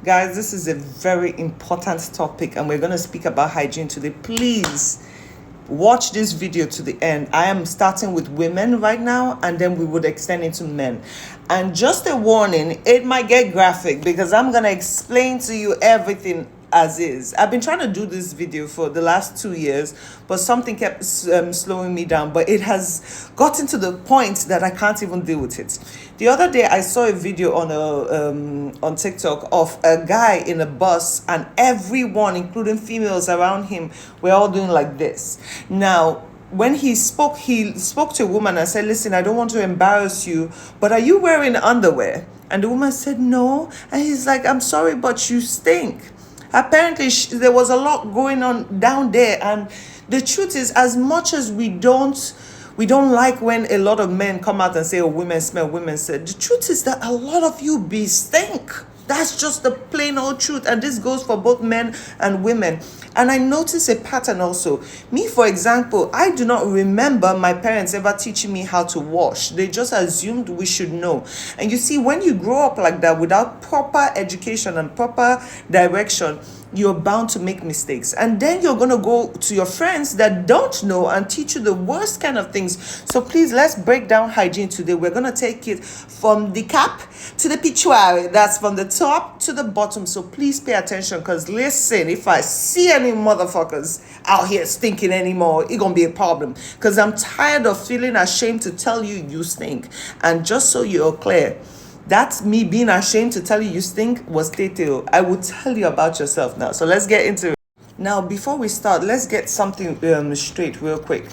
Guys, this is a very important topic and we're going to speak about hygiene today. Please watch this video to the end. I am starting with women right now and then we would extend it to men. And just a warning, it might get graphic because I'm going to explain to you everything as is. I've been trying to do this video for the last 2 years, but something kept slowing me down. But it has gotten to the point that I can't even deal with it. The other day, I saw a video on TikTok of a guy in a bus, and everyone, including females around him, were all doing like this. Now, when he spoke to a woman and said, "Listen, I don't want to embarrass you, but are you wearing underwear?" And the woman said, "No." And he's like, "I'm sorry, but you stink." Apparently, there was a lot going on down there. And the truth is, as much as we don't like when a lot of men come out and say, "Oh, women smell, women say," the truth is that a lot of you be stink. That's just the plain old truth. And this goes for both men and women. And I notice a pattern also. Me, for example, I do not remember my parents ever teaching me how to wash. They just assumed we should know. And you see, when you grow up like that without proper education and proper direction, you're bound to make mistakes. And then you're going to go to your friends that don't know and teach you the worst kind of things. So please, let's break down hygiene today. We're going to take it from the cap to the pituitary. That's from the top to the bottom. So please pay attention, because listen, if I see any motherfuckers out here stinking anymore, it's going to be a problem. Because I'm tired of feeling ashamed to tell you you stink. And just so you're clear, that's me being ashamed to tell you you stink was Tete. I will tell you about yourself now. So let's get into it. Now, before we start, let's get something straight real quick.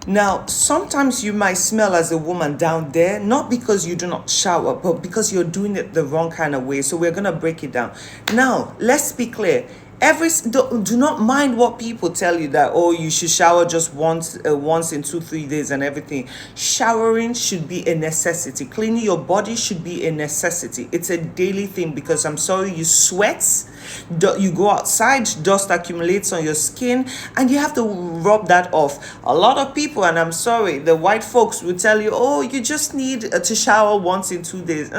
Now, sometimes you might smell as a woman down there, not because you do not shower, but because you're doing it the wrong kind of way. So we're going to break it down. Now, let's be clear. Do not mind what people tell you that, oh, you should shower just once in 2-3 days and everything. Showering should be a necessity. Cleaning your body should be a necessity. It's a daily thing, because I'm sorry, you sweat, you go outside, dust accumulates on your skin, and you have to rub that off. A lot of people, and I'm sorry, the white folks will tell you, oh, you just need to shower once in 2 days.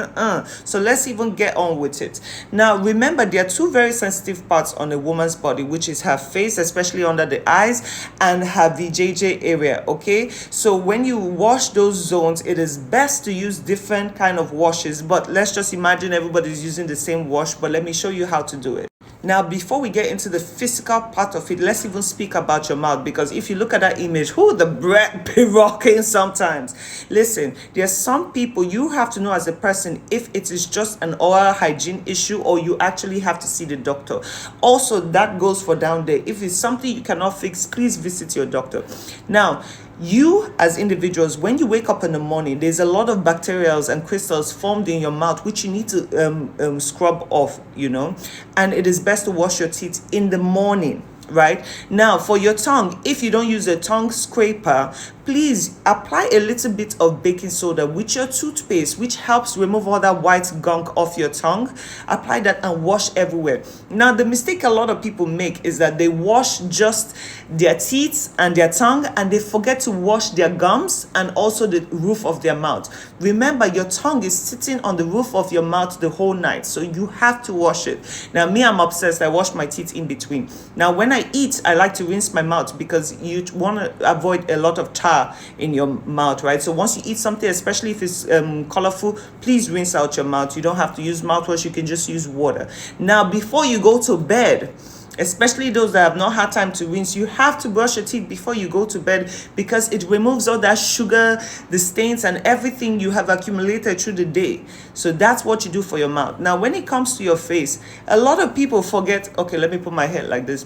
So let's even get on with it. Now, remember, there are two very sensitive parts on a woman's body, which is her face, especially under the eyes, and her VJJ area. Okay, so when you wash those zones, it is best to use different kind of washes, but let's just imagine everybody's using the same wash. But let me show you how to do it. Now, before we get into the physical part of it, let's even speak about your mouth, because if you look at that image, the breath be rocking sometimes. Listen, there's some people you have to know as a person if it is just an oral hygiene issue or you actually have to see the doctor. Also, that goes for down there. If it's something you cannot fix, please visit your doctor. Now, you as individuals, when you wake up in the morning, there's a lot of bacterials and crystals formed in your mouth which you need to scrub off, and it is best to wash your teeth in the morning. Right now, for your tongue, if you don't use a tongue scraper, please apply a little bit of baking soda with your toothpaste, which helps remove all that white gunk off your tongue. Apply that and wash everywhere. Now, the mistake a lot of people make is that they wash just their teeth and their tongue, and they forget to wash their gums and also the roof of their mouth. Remember, your tongue is sitting on the roof of your mouth the whole night, so you have to wash it. Now, me, I'm obsessed. I wash my teeth in between. Now, when I eat, I like to rinse my mouth, because you want to avoid a lot of tar in your mouth, right? So once you eat something, especially if it's colorful, please rinse out your mouth. You don't have to use mouthwash, you can just use water. Now, before you go to bed, especially those that have not had time to rinse, you have to brush your teeth before you go to bed, because it removes all that sugar, the stains, and everything you have accumulated through the day. So that's what you do for your mouth. Now, when it comes to your face, a lot of people forget. Okay, let me put my head like this.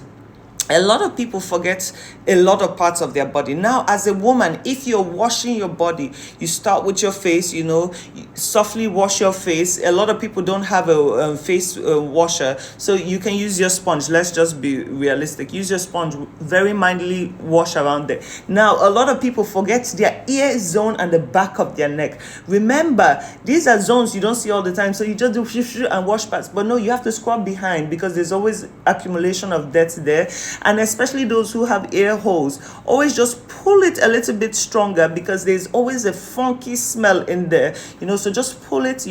A lot of people forget a lot of parts of their body. Now, as a woman, if you're washing your body, you start with your face, you softly wash your face. A lot of people don't have a face washer, so you can use your sponge. Let's just be realistic. Use your sponge, very mildly wash around there. Now, a lot of people forget their ear zone and the back of their neck. Remember, these are zones you don't see all the time, so you just do and wash parts. But no, you have to scrub behind, because there's always accumulation of dirt there. And especially those who have ear holes, always just pull it a little bit stronger, because there's always a funky smell in there, so just pull it,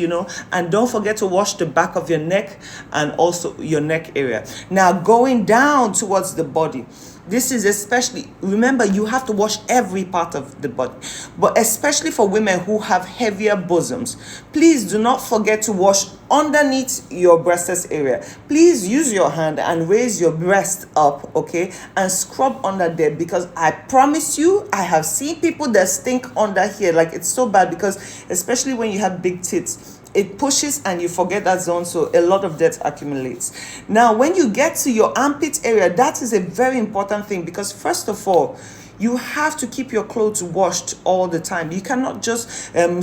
and don't forget to wash the back of your neck and also your neck area. Now, going down towards the body, this is especially, remember, you have to wash every part of the body, but especially for women who have heavier bosoms, please do not forget to wash underneath your breasts area. Please use your hand and raise your breast up, okay, and scrub under there, because I promise you, I have seen people that stink under here. Like, it's so bad, because especially when you have big tits, it pushes and you forget that zone, so a lot of dirt accumulates. Now, when you get to your armpit area, that is a very important thing, because first of all, you have to keep your clothes washed all the time. You cannot just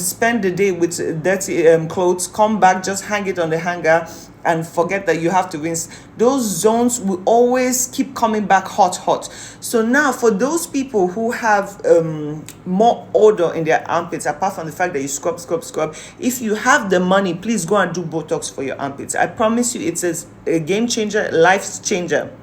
spend the day with dirty clothes, come back, just hang it on the hanger, and forget that you have to rinse. Those zones will always keep coming back hot. So now, for those people who have more odor in their armpits, apart from the fact that you scrub, if you have the money, please go and do Botox for your armpits. I promise you, it's a game changer, life changer.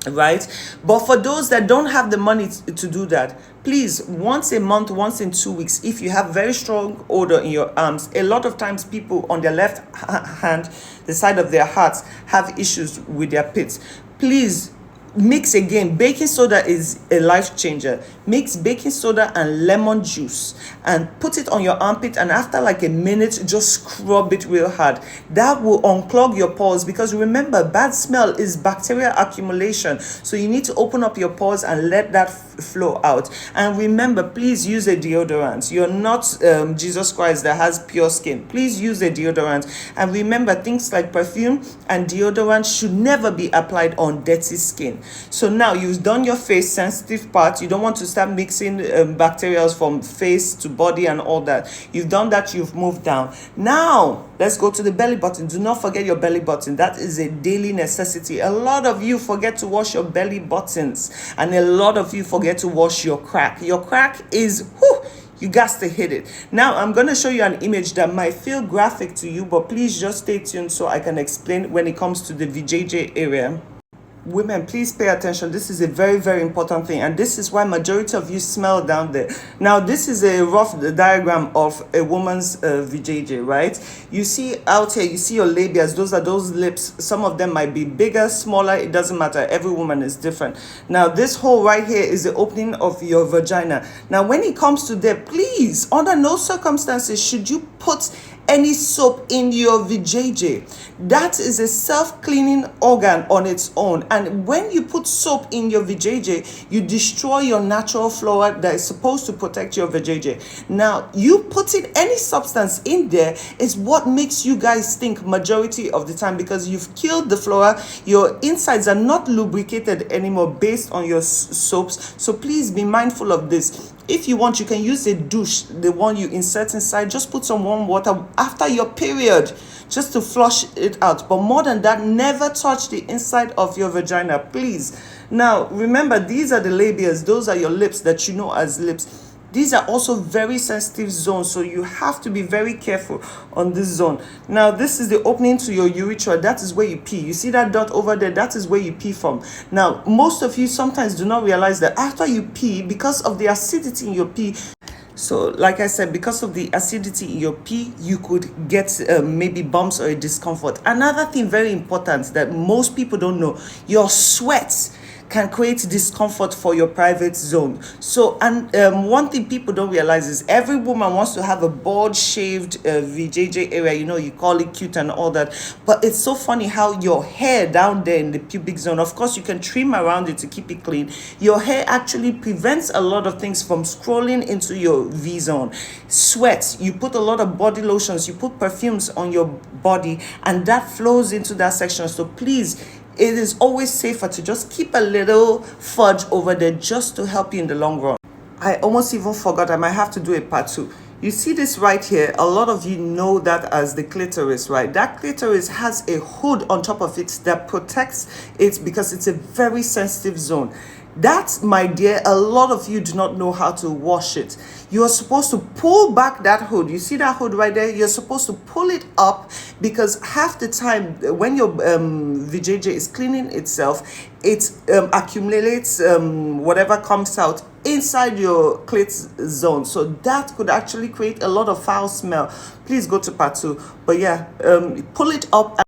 Right? But for those that don't have the money to do that, please, once a month, once in 2 weeks, if you have very strong odor in your arms, a lot of times people on their left hand, the side of their hearts, have issues with their pits. Please mix again. Baking soda is a life changer. Mix baking soda and lemon juice and put it on your armpit, and after like a minute, just scrub it real hard. That will unclog your pores, because remember, bad smell is bacterial accumulation, so you need to open up your pores and let that flow out. And remember, please use a deodorant. You're not Jesus Christ that has pure skin. Please use a deodorant. And remember, things like perfume and deodorant should never be applied on dirty skin. So now you've done your face sensitive part. You don't want to start mixing bacteria from face to body and all that. You've done that. You've moved down. Now let's go to the belly button. Do not forget your belly button. That is a daily necessity. A lot of you forget to wash your belly buttons, and a lot of you forget to wash your crack. Your crack is you got to hit it. Now I'm going to show you an image that might feel graphic to you, but please just stay tuned so I can explain when it comes to the VJJ area. Women, please pay attention. This is a very, very important thing, and this is why majority of you smell down there. Now, this is a rough diagram of a woman's VJJ, right? You see out here, you see your labias. Those are those lips. Some of them might be bigger, smaller. It doesn't matter. Every woman is different. Now, this hole right here is the opening of your vagina. Now, when it comes to there, please, under no circumstances should you put any soap in your VJJ. That is a self-cleaning organ on its own, and when you put soap in your VJJ, you destroy your natural flora that is supposed to protect your VJJ. Now, you putting any substance in there is what makes you guys stink majority of the time, because you've killed the flora. Your insides are not lubricated anymore based on your soaps. So please be mindful of this. If you want, you can use a douche, the one you insert inside. Just put some warm water after your period just to flush it out. But more than that, never touch the inside of your vagina, please. Now, remember, these are the labias. Those are your lips that you know as lips. These are also very sensitive zones, so you have to be very careful on this zone. Now, this is the opening to your urethra. That is where you pee. You see that dot over there? That is where you pee from. Now, most of you sometimes do not realize that after you pee, because of the acidity in your pee, so like I said, because of the acidity in your pee, you could get maybe bumps or a discomfort. Another thing very important that most people don't know, your sweat can create discomfort for your private zone. So, and one thing people don't realize is every woman wants to have a bald shaved VJJ area, you call it cute and all that, but it's so funny how your hair down there in the pubic zone, of course you can trim around it to keep it clean, your hair actually prevents a lot of things from scrolling into your V zone. Sweat, you put a lot of body lotions, you put perfumes on your body, and that flows into that section. So please, it is always safer to just keep a little fudge over there just to help you in the long run. I almost even forgot, I might have to do a part 2. You see this right here, a lot of you know that as the clitoris, right? That clitoris has a hood on top of it that protects it because it's a very sensitive zone. That, my dear, a lot of you do not know how to wash it. You're supposed to pull back that hood. You see that hood right there? You're supposed to pull it up, because half the time when your VJJ is cleaning itself, it accumulates whatever comes out inside your clit zone, so that could actually create a lot of foul smell. Please go to part 2. But yeah, pull it up